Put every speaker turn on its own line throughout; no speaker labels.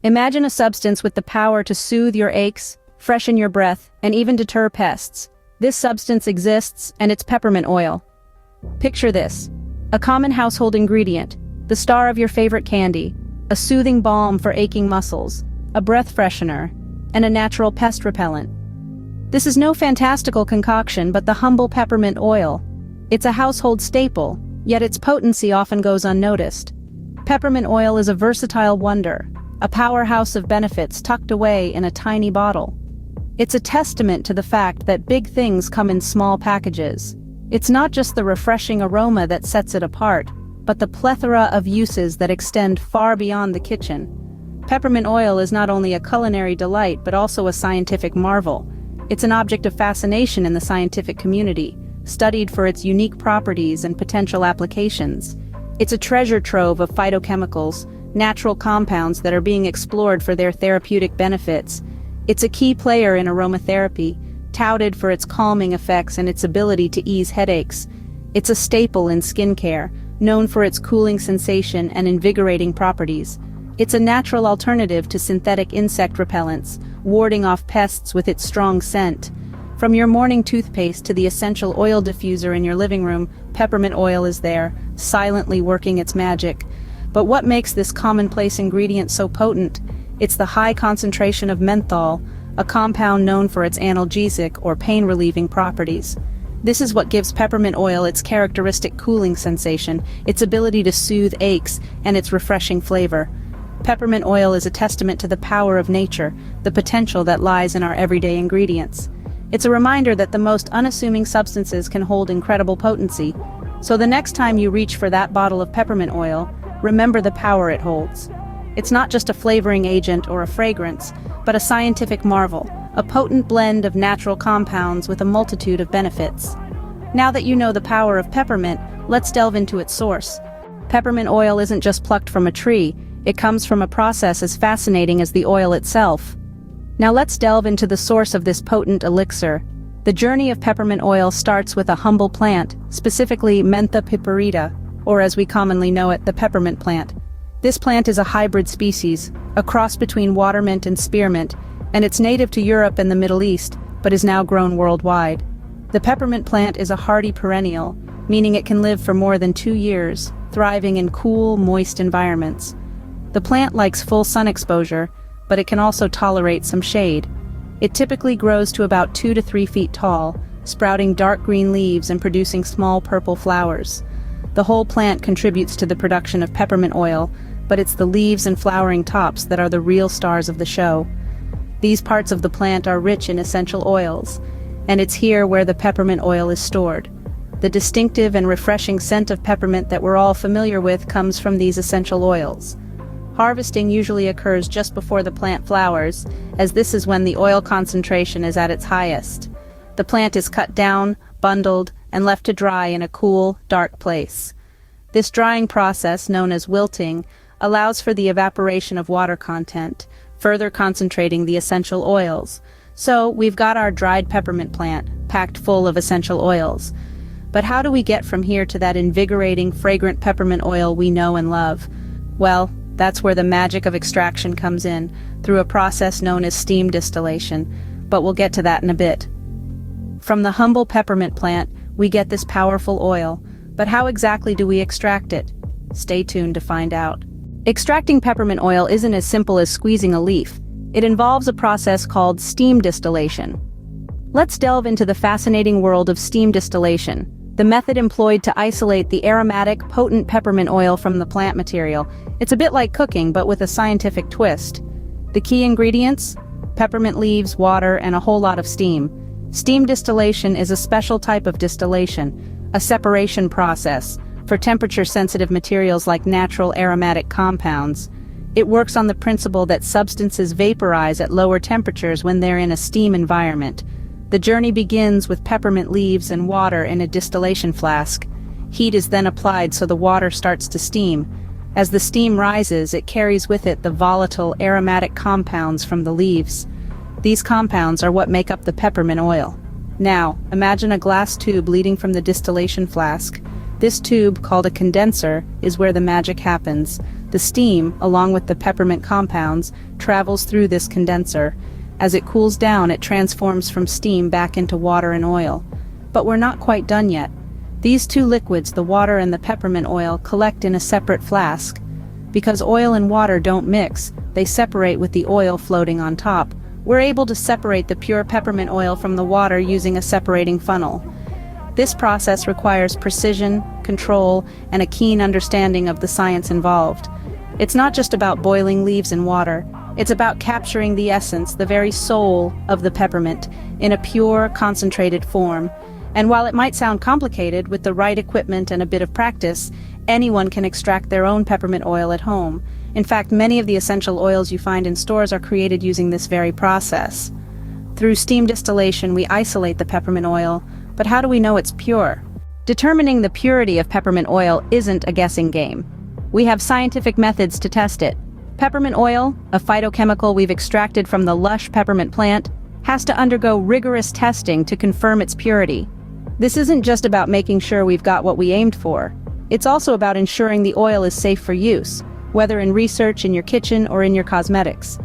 Imagine a substance with the power to soothe your aches, freshen your breath, and even deter pests. This substance exists, and it's peppermint oil. Picture this: a common household ingredient, the star of your favorite candy, a soothing balm for aching muscles, a breath freshener, and a natural pest repellent. This is no fantastical concoction but the humble peppermint oil. It's a household staple, yet its potency often goes unnoticed. Peppermint oil is a versatile wonder, a powerhouse of benefits tucked away in a tiny bottle. It's a testament to the fact that big things come in small packages. It's not just the refreshing aroma that sets it apart, but the plethora of uses that extend far beyond the kitchen. Peppermint oil is not only a culinary delight but also a scientific marvel. It's an object of fascination in the scientific community, studied for its unique properties and potential applications. It's a treasure trove of phytochemicals, natural compounds that are being explored for their therapeutic benefits. It's a key player in aromatherapy, touted for its calming effects and its ability to ease headaches. It's a staple in skincare, known for its cooling sensation and invigorating properties. It's a natural alternative to synthetic insect repellents, warding off pests with its strong scent. From your morning toothpaste to the essential oil diffuser in your living room, peppermint oil is there, silently working its magic. But what makes this commonplace ingredient so potent? It's the high concentration of menthol, a compound known for its analgesic or pain-relieving properties. This is what gives peppermint oil its characteristic cooling sensation, its ability to soothe aches, and its refreshing flavor. Peppermint oil is a testament to the power of nature, the potential that lies in our everyday ingredients. It's a reminder that the most unassuming substances can hold incredible potency. So the next time you reach for that bottle of peppermint oil, remember the power it holds. It's not just a flavoring agent or a fragrance, but a scientific marvel, a potent blend of natural compounds with a multitude of benefits. Now that you know the power of peppermint, let's delve into its source. Peppermint oil isn't just plucked from a tree, it comes from a process as fascinating as the oil itself. Now let's delve into the source of this potent elixir. The journey of peppermint oil starts with a humble plant, specifically Mentha piperita, or as we commonly know it, the peppermint plant. This plant is a hybrid species, a cross between watermint and spearmint, and it's native to Europe and the Middle East, but is now grown worldwide. The peppermint plant is a hardy perennial, meaning it can live for more than 2 years, thriving in cool, moist environments. The plant likes full sun exposure, but it can also tolerate some shade. It typically grows to about 2 to 3 feet tall, sprouting dark green leaves and producing small purple flowers. The whole plant contributes to the production of peppermint oil, but it's the leaves and flowering tops that are the real stars of the show. These parts of the plant are rich in essential oils, and it's here where the peppermint oil is stored. The distinctive and refreshing scent of peppermint that we're all familiar with comes from these essential oils. Harvesting usually occurs just before the plant flowers, as this is when the oil concentration is at its highest. The plant is cut down, bundled, and left to dry in a cool, dark place. This drying process, known as wilting, allows for the evaporation of water content, further concentrating the essential oils. So, we've got our dried peppermint plant, packed full of essential oils. But how do we get from here to that invigorating, fragrant peppermint oil we know and love? Well, that's where the magic of extraction comes in, through a process known as steam distillation, but we'll get to that in a bit. From the humble peppermint plant, we get this powerful oil, but how exactly do we extract it? Stay tuned to find out. Extracting peppermint oil isn't as simple as squeezing a leaf. It involves a process called steam distillation. Let's delve into the fascinating world of steam distillation, the method employed to isolate the aromatic, potent peppermint oil from the plant material. It's a bit like cooking, but with a scientific twist. The key ingredients? Peppermint leaves, water, and a whole lot of steam. Steam distillation is a special type of distillation, a separation process, for temperature-sensitive materials like natural aromatic compounds. It works on the principle that substances vaporize at lower temperatures when they're in a steam environment. The journey begins with peppermint leaves and water in a distillation flask. Heat is then applied so the water starts to steam. As the steam rises, it carries with it the volatile aromatic compounds from the leaves. These compounds are what make up the peppermint oil. Now, imagine a glass tube leading from the distillation flask. This tube, called a condenser, is where the magic happens. The steam, along with the peppermint compounds, travels through this condenser. As it cools down, it transforms from steam back into water and oil. But we're not quite done yet. These two liquids, the water and the peppermint oil, collect in a separate flask. Because oil and water don't mix, they separate with the oil floating on top. We're able to separate the pure peppermint oil from the water using a separating funnel. This process requires precision, control, and a keen understanding of the science involved. It's not just about boiling leaves in water. It's about capturing the essence, the very soul of the peppermint, in a pure, concentrated form. And while it might sound complicated, with the right equipment and a bit of practice, anyone can extract their own peppermint oil at home. In fact, many of the essential oils you find in stores are created using this very process. Through steam distillation, we isolate the peppermint oil, but how do we know it's pure? Determining the purity of peppermint oil isn't a guessing game. We have scientific methods to test it. Peppermint oil, a phytochemical we've extracted from the lush peppermint plant, has to undergo rigorous testing to confirm its purity. This isn't just about making sure we've got what we aimed for. It's also about ensuring the oil is safe for use, whether in research, in your kitchen, or in your cosmetics.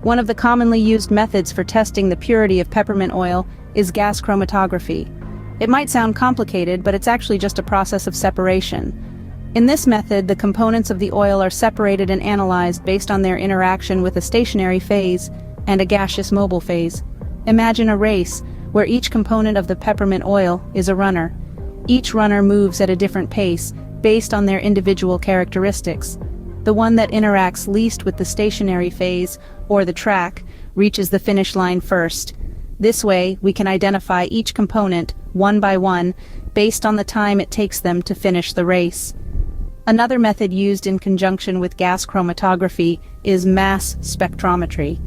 One of the commonly used methods for testing the purity of peppermint oil is gas chromatography. It might sound complicated, but it's actually just a process of separation. In this method, the components of the oil are separated and analyzed based on their interaction with a stationary phase and a gaseous mobile phase. Imagine a race where each component of the peppermint oil is a runner. Each runner moves at a different pace based on their individual characteristics. The one that interacts least with the stationary phase, or the track, reaches the finish line first. This way, we can identify each component, one by one, based on the time it takes them to finish the race. Another method used in conjunction with gas chromatography is mass spectrometry.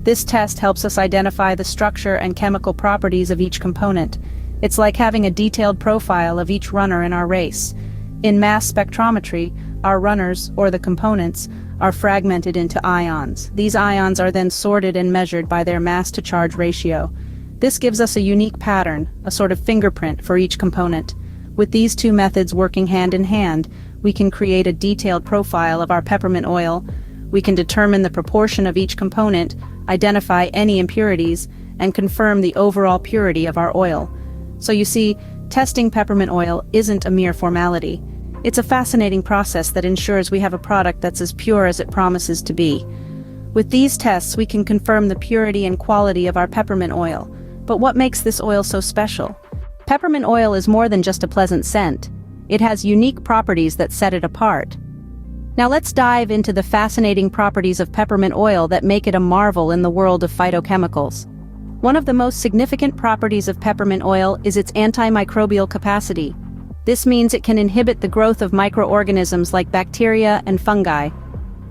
This test helps us identify the structure and chemical properties of each component. It's like having a detailed profile of each runner in our race. In mass spectrometry, our runners, or the components, are fragmented into ions. These ions are then sorted and measured by their mass-to-charge ratio. This gives us a unique pattern, a sort of fingerprint for each component. With these two methods working hand in hand, we can create a detailed profile of our peppermint oil. We can determine the proportion of each component, identify any impurities, and confirm the overall purity of our oil. So you see, testing peppermint oil isn't a mere formality. It's a fascinating process that ensures we have a product that's as pure as it promises to be. With these tests, we can confirm the purity and quality of our peppermint oil. But what makes this oil so special? Peppermint oil is more than just a pleasant scent. It has unique properties that set it apart. Now let's dive into the fascinating properties of peppermint oil that make it a marvel in the world of phytochemicals. One of the most significant properties of peppermint oil is its antimicrobial capacity. This means it can inhibit the growth of microorganisms like bacteria and fungi.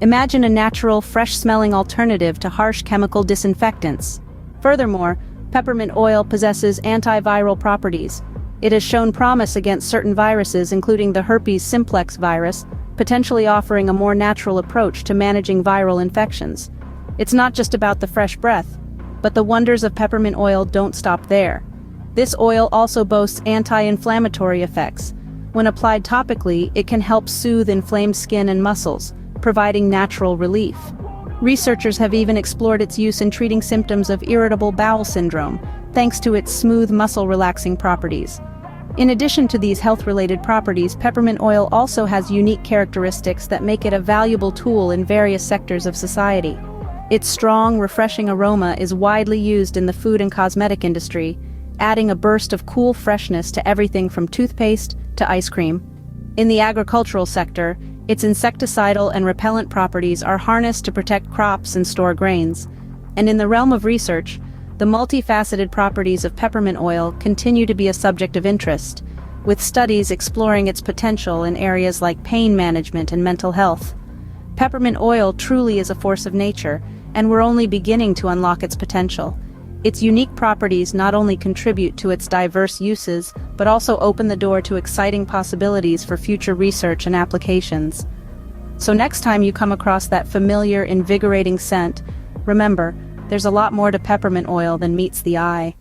Imagine a natural, fresh-smelling alternative to harsh chemical disinfectants. Furthermore, peppermint oil possesses antiviral properties. It has shown promise against certain viruses, including the herpes simplex virus, potentially offering a more natural approach to managing viral infections. It's not just about the fresh breath, but the wonders of peppermint oil don't stop there. This oil also boasts anti-inflammatory effects. When applied topically, it can help soothe inflamed skin and muscles, providing natural relief. Researchers have even explored its use in treating symptoms of irritable bowel syndrome, thanks to its smooth muscle-relaxing properties. In addition to these health-related properties, peppermint oil also has unique characteristics that make it a valuable tool in various sectors of society. Its strong, refreshing aroma is widely used in the food and cosmetic industry, adding a burst of cool freshness to everything from toothpaste to ice cream. In the agricultural sector, its insecticidal and repellent properties are harnessed to protect crops and store grains. And in the realm of research, the multifaceted properties of peppermint oil continue to be a subject of interest, with studies exploring its potential in areas like pain management and mental health. Peppermint oil truly is a force of nature, and we're only beginning to unlock its potential. Its unique properties not only contribute to its diverse uses, but also open the door to exciting possibilities for future research and applications. So next time you come across that familiar, invigorating scent, remember, there's a lot more to peppermint oil than meets the eye.